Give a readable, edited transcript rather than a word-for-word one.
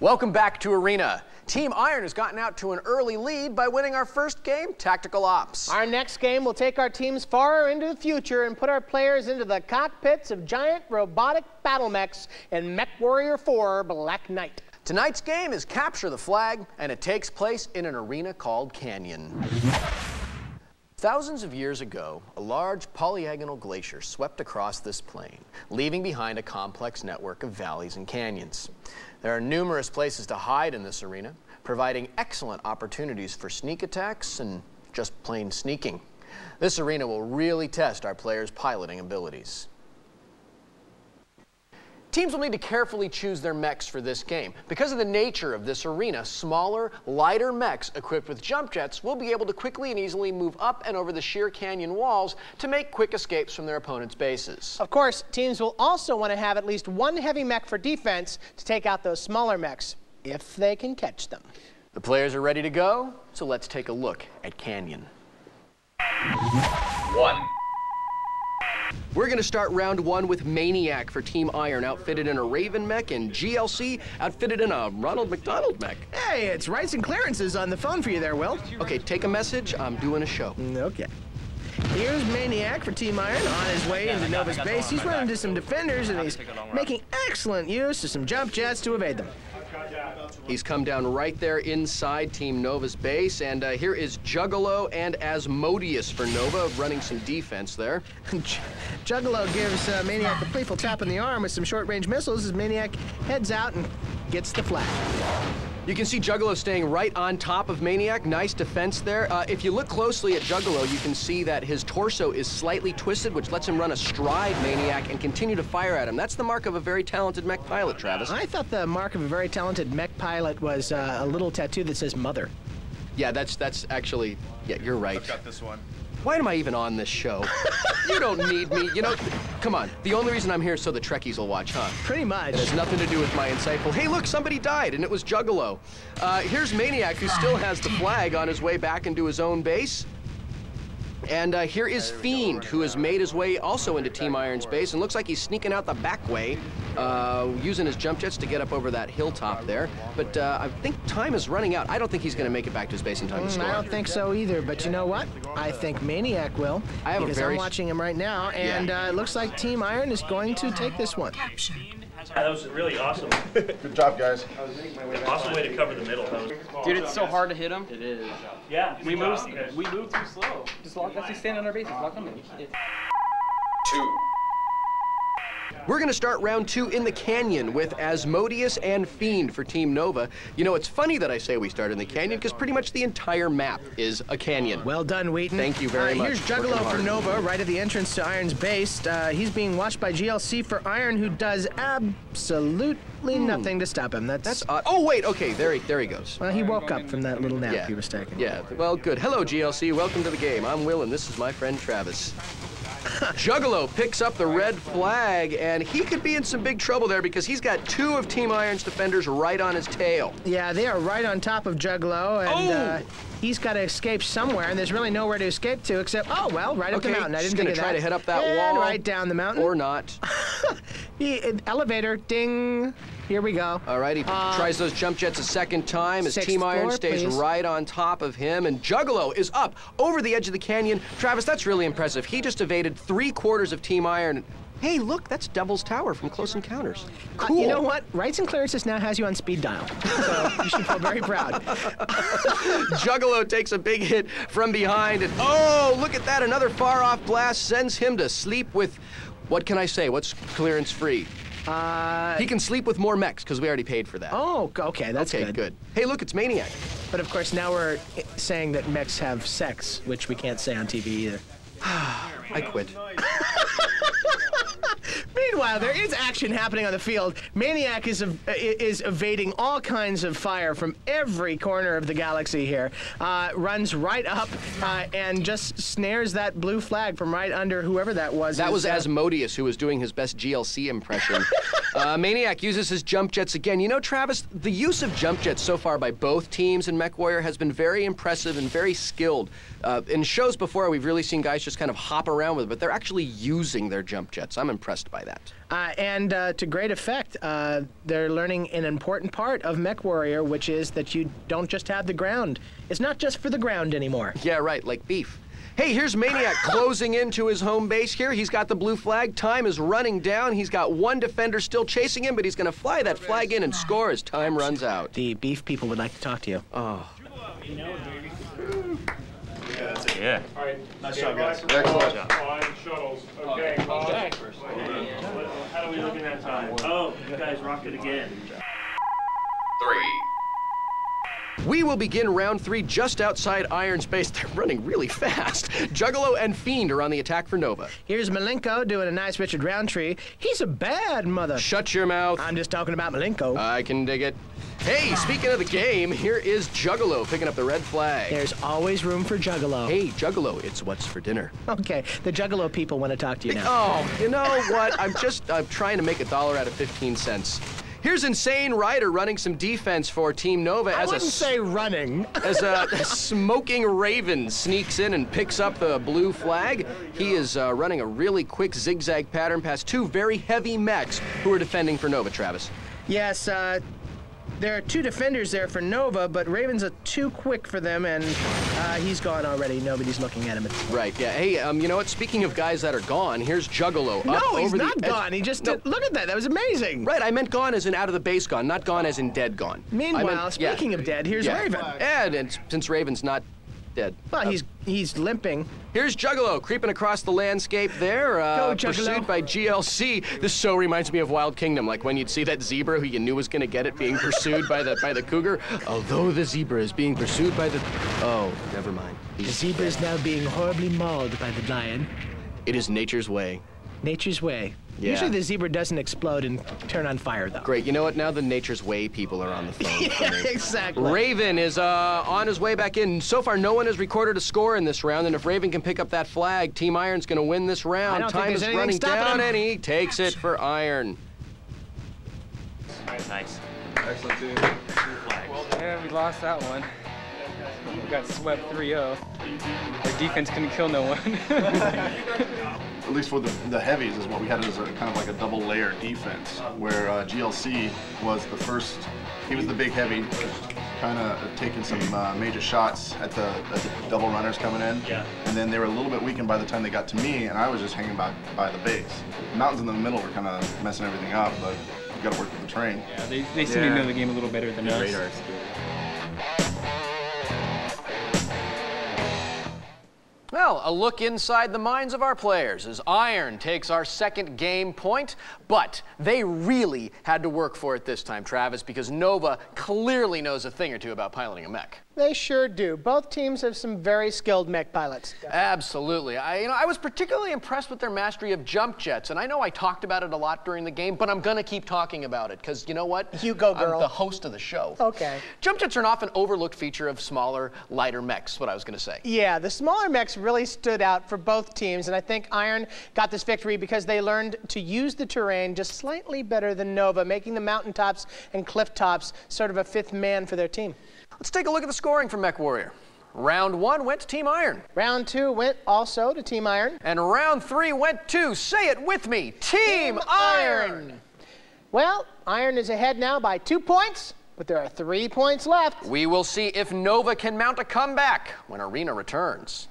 Welcome back to Arena. Team Iron has gotten out to an early lead by winning our first game, Tactical Ops. Our next game will take our teams far into the future and put our players into the cockpits of giant robotic battle mechs in Mech Warrior 4 Black Knight. Tonight's game is Capture the Flag, and it takes place in an arena called Canyon. Thousands of years ago, a large polyagonal glacier swept across this plain, leaving behind a complex network of valleys and canyons. There are numerous places to hide in this arena, providing excellent opportunities for sneak attacks and just plain sneaking. This arena will really test our players' piloting abilities. Teams will need to carefully choose their mechs for this game. Because of the nature of this arena, smaller, lighter mechs equipped with jump jets will be able to quickly and easily move up and over the sheer canyon walls to make quick escapes from their opponent's bases. Of course, teams will also want to have at least one heavy mech for defense to take out those smaller mechs, if they can catch them. The players are ready to go, so let's take a look at Canyon. 1. We're going to start round one with Maniac for Team Iron, outfitted in a Raven mech, and GLC, outfitted in a Ronald McDonald mech. Hey, it's Rice and Clarence's on the phone for you there, Will. Okay, take a message. I'm doing a show. Okay. Here's Maniac for Team Iron on his way into Nova's base. He's running into some defenders, and he's making excellent use of some jump jets to evade them. He's come down right there inside Team Nova's base, and here is Juggalo and Asmodeus for Nova, running some defense there. Juggalo gives Maniac a playful tap on the arm with some short-range missiles as Maniac heads out and gets the flag. You can see Juggalo staying right on top of Maniac. Nice defense there. If you look closely at Juggalo, you can see that his torso is slightly twisted, which lets him run astride Maniac and continue to fire at him. That's the mark of a very talented mech pilot, Travis. I thought the mark of a very talented mech pilot was a little tattoo that says Mother. Yeah, that's actually, yeah, you're right. I've got this one. Why am I even on this show? You don't need me, you know. Come on, the only reason I'm here is so the Trekkies will watch, huh? Pretty much. It has nothing to do with my insightful, hey look, somebody died, and it was Juggalo. Here's Maniac, who still has the flag on his way back into his own base. And here is Fiend, who has made his way also into Team Iron's base, and looks like he's sneaking out the back way, using his jump jets to get up over that hilltop there. But I think time is running out. I don't think he's going to make it back to his base in time to score. I don't think so either, but you know what? I think Maniac will, because I'm watching him right now, and it looks like Team Iron is going to take this one. That was really awesome. Good job, guys. Awesome way to cover the middle. Dude, it's so hard to hit him. It is. Yeah. We move too slow. Just let's just stand on our base. Lock them in. 2. We're going to start round two in the canyon with Asmodeus and Fiend for Team Nova. You know, it's funny that I say we start in the canyon because pretty much the entire map is a canyon. Well done, Wheaton. Thank you very much. Here's Juggalo for Nova, right at the entrance to Iron's base. He's being watched by GLC for Iron, who does absolutely nothing to stop him. That's odd. Oh, wait, okay, there he goes. Well, he woke up from that little nap he was taking. Yeah, well, good. Hello, GLC. Welcome to the game. I'm Will, and this is my friend Travis. Juggalo picks up the red flag, and he could be in some big trouble there because he's got 2 of Team Iron's defenders right on his tail. Yeah, they are right on top of Juggalo, and he's got to escape somewhere, and there's really nowhere to escape to except, oh, well, right up the mountain. I didn't think of that. He's going to try to head up that and wall. right down the mountain. Or not. Elevator, ding. Here we go. All right, he tries those jump jets a second time as Team Iron stays right on top of him, and Juggalo is up over the edge of the canyon. Travis, that's really impressive. He just evaded 3/4 of Team Iron. Hey, look, that's Devil's Tower from Close Encounters. Cool. You know what? Rights and Clearances now has you on speed dial, so you should feel very proud. Juggalo takes a big hit from behind, and oh, look at that. Another far-off blast sends him to sleep with, what can I say? What's clearance free? He can sleep with more mechs, because we already paid for that. Oh, okay, that's good. Okay, good. Hey, look, it's Maniac. But of course, now we're saying that mechs have sex, which we can't say on TV either. I quit. Meanwhile, there is action happening on the field. Maniac is evading all kinds of fire from every corner of the galaxy here. Runs right up and just snares that blue flag from right under whoever that was. That was Asmodeus, who was doing his best GLC impression. Maniac uses his jump jets again. You know, Travis, the use of jump jets so far by both teams in MechWarrior has been very impressive and very skilled. In shows before, we've really seen guys just kind of hop around with it, but they're actually using their jump jets. I'm impressed by that. And to great effect, they're learning an important part of MechWarrior, which is that you don't just have the ground. It's not just for the ground anymore. Yeah, right, like beef. Hey, here's Maniac closing into his home base here. He's got the blue flag. Time is running down. He's got one defender still chasing him, but he's going to fly that flag in and score as time runs out. The beef people would like to talk to you. Oh. Yeah. All right. Nice job, guys. Excellent. Flying shuttles. Okay. How do we look at that time? Oh, you guys rocked it again. 3. We will begin round 3 just outside Iron's base. They're running really fast. Juggalo and Fiend are on the attack for Nova. Here's Malenko doing a nice Richard Roundtree. He's a bad mother. Shut your mouth. I'm just talking about Malenko. I can dig it. Hey, speaking of the game, here is Juggalo picking up the red flag. There's always room for Juggalo. Hey, Juggalo, it's what's for dinner. Okay, the Juggalo people want to talk to you now. Oh, you know what? I'm trying to make $1 out of 15 cents. Here's Insane Rider running some defense for Team Nova I wouldn't say running. as a smoking Raven sneaks in and picks up the blue flag. He is running a really quick zigzag pattern past 2 very heavy mechs who are defending for Nova, Travis. Yes, there are 2 defenders there for Nova, but Raven's too quick for them, and he's gone already. Nobody's looking at him. Right, yeah. Hey, you know what? Speaking of guys that are gone, here's Juggalo. No, up he's over not the edge. gone. He just did. Look at that. That was amazing. Right, I meant gone as in out of the base gone, not gone as in dead gone. Meanwhile, speaking of dead, here's Raven. And since Raven's not dead. Well, he's limping. Here's Juggalo creeping across the landscape there, Go, pursued by GLC. This so reminds me of Wild Kingdom, like when you'd see that zebra who you knew was going to get it being pursued by the cougar. Although the zebra is being pursued by the... Oh, never mind. The zebra is now being horribly mauled by the lion. It is nature's way. Nature's way. Yeah. Usually the zebra doesn't explode and turn on fire, though. Great. You know what? Now the nature's way people are on the phone. Yeah, exactly. Raven is on his way back in. So far, no one has recorded a score in this round, and if Raven can pick up that flag, Team Iron's going to win this round. I don't think Time there's is anything running stopping down, him. and he takes it for Iron. Nice. Excellent team. Yeah, we lost that one. We got swept 3-0. Our defense couldn't kill no one. At least for the heavies is what we had as a kind of like a double layer defense, where GLC was the first. He was the big heavy, kind of taking some major shots at the double runners coming in. Yeah. And then they were a little bit weakened by the time they got to me, and I was just hanging by the base. The mountains in the middle were kind of messing everything up, but you got to work with the terrain. Yeah, they seem to know the game a little better than us. Radars. Well, a look inside the minds of our players as Iron takes our second game point, but they really had to work for it this time, Travis, because Nova clearly knows a thing or two about piloting a mech. They sure do. Both teams have some very skilled mech pilots. Absolutely. I was particularly impressed with their mastery of jump jets, and I know I talked about it a lot during the game, but I'm going to keep talking about it, because you know what? You go, girl. I'm the host of the show. Okay. Jump jets are an often overlooked feature of smaller, lighter mechs, what I was going to say. Yeah, the smaller mechs really stood out for both teams, and I think Iron got this victory because they learned to use the terrain just slightly better than Nova, making the mountaintops and cliff tops sort of a fifth man for their team. Let's take a look at the scoring from MechWarrior. Round 1 went to Team Iron. Round 2 went also to Team Iron. And round 3 went to, say it with me, Team Iron! Well, Iron is ahead now by 2 points, but there are 3 points left. We will see if Nova can mount a comeback when Arena returns.